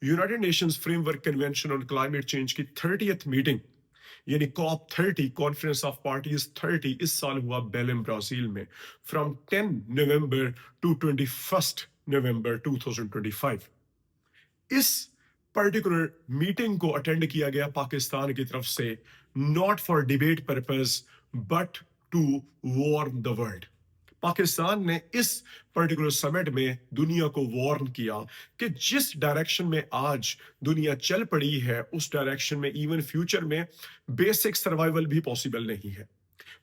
United Nations framework convention on climate change की 30th meeting यानी corp 30 conference of parties 30 इस साल हुआ बेलिन ब्राजील में फ्रॉम 10 नवंबर टू 21 नवंबर 2025। इस पर्टिकुलर मीटिंग को अटेंड किया गया पाकिस्तान की तरफ से not for debate purpose but to warn the world. Pakistan ने इस पर्टिकुलर समिट में दुनिया को वार्न किया कि जिस डायरेक्शन में आज दुनिया चल पड़ी है उस डायरेक्शन में इवन फ्यूचर में बेसिक सर्वाइवल भी पॉसिबल नहीं है।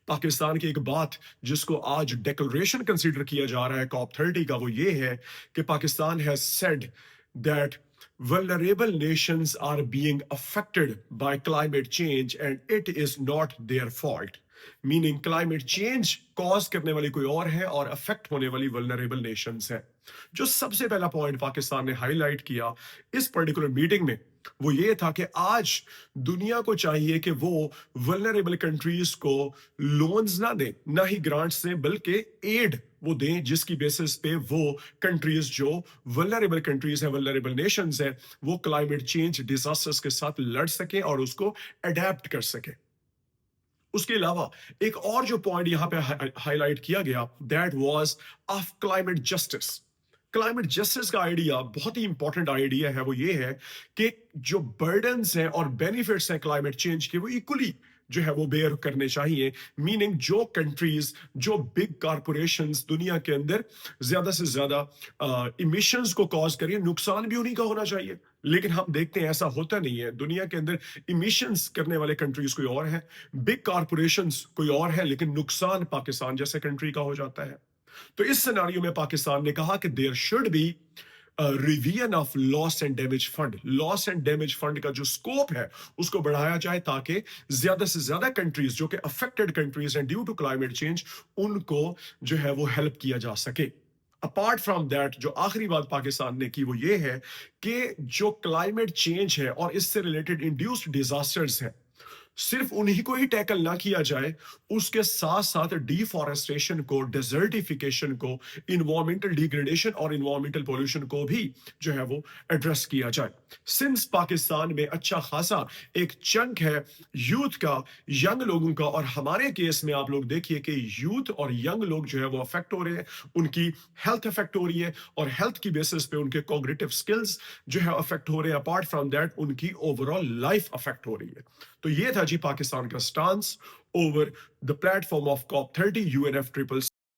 पाकिस्तान की एक बात जिसको आज डिक्लेरेशन कंसीडर किया जा रहा है कॉप 30 का वो ये है कि Pakistan has said that vulnerable nations are being affected by climate change and it is not their fault, meaning climate change cause करने वाली कोई और है और affect होने वाली vulnerable nations है। जो सबसे पहला पॉइंट पाकिस्तान ने हाईलाइट किया इस पर्टिकुलर मीटिंग में वो ये था कि आज दुनिया को चाहिए कि वो वल्नरेबल कंट्रीज को लोन्स ना दें, ना ही ग्रांट्स दें, बल्कि एड वो दें जिसकी बेसिस पे वो कंट्रीज जो वल्नरेबल कंट्रीज हैं, वल्नरेबल नेशंस हैं, वो क्लाइमेट चेंज डिजास्टर्स के साथ लड़ सकें और उसको अडेप्ट कर सकें। उसके अलावा एक और जो पॉइंट यहां पे हाईलाइट किया गया that was of climate justice. Climate justice का आइडिया बहुत ही इंपॉर्टेंट आइडिया है, वो ये है कि जो बर्डन्स हैं और बेनिफिट्स हैं क्लाइमेट चेंज के वो इक्वली जो है वो बेयर करने चाहिए। मीनिंग जो कंट्रीज, जो बिग कॉरपोरेशंस दुनिया के अंदर ज्यादा से ज्यादा इमिशंस को कॉज करिए, नुकसान भी उन्हीं का होना चाहिए। लेकिन हम देखते हैं ऐसा होता नहीं है। दुनिया के अंदर इमिशंस करने वाले कंट्रीज कोई और है, बिग कॉरपोरेशंस कोई और है, लेकिन नुकसान पाकिस्तान जैसे कंट्री का हो जाता है। तो इस सिनेरियो में पाकिस्तान ने कहा कि there should be revision of loss and damage fund. Loss and damage fund का जो स्कोप है उसको बढ़ाया जाए ताकि ज्यादा से ज्यादा कंट्रीज जो कि अफेक्टेड कंट्रीज हैं ड्यू टू क्लाइमेट चेंज उनको जो है वो हेल्प किया जा सके। अपार्ट फ्रॉम दैट जो आखिरी बात पाकिस्तान ने की वो ये है कि जो क्लाइमेट चेंज है और इससे रिलेटेड इंड्यूस्ड डिजास्टर्स हैं सिर्फ उन्हीं को ही टैकल ना किया जाए, उसके साथ साथ डिफॉरेस्टेशन को, डेजर्टिफिकेशन को, इन्वायरमेंटल डिग्रेडेशन और इन्वायरमेंटल पोल्यूशन को भी जो है वो एड्रेस किया जाए। सिंस पाकिस्तान में अच्छा खासा एक चंक है यूथ का, यंग लोगों का, और हमारे केस में आप लोग देखिए कि यूथ और यंग लोग जो है वो अफेक्ट हो रहे हैं, उनकी हेल्थ अफेक्ट हो रही है और हेल्थ की बेसिस पे उनके कॉग्निटिव स्किल्स जो है अफेक्ट हो रहे हैं। अपार्ट फ्रॉम दैट उनकी ओवरऑल लाइफ अफेक्ट हो रही है। तो ये था जी पाकिस्तान का stance over the platform of COP 30 UNF triple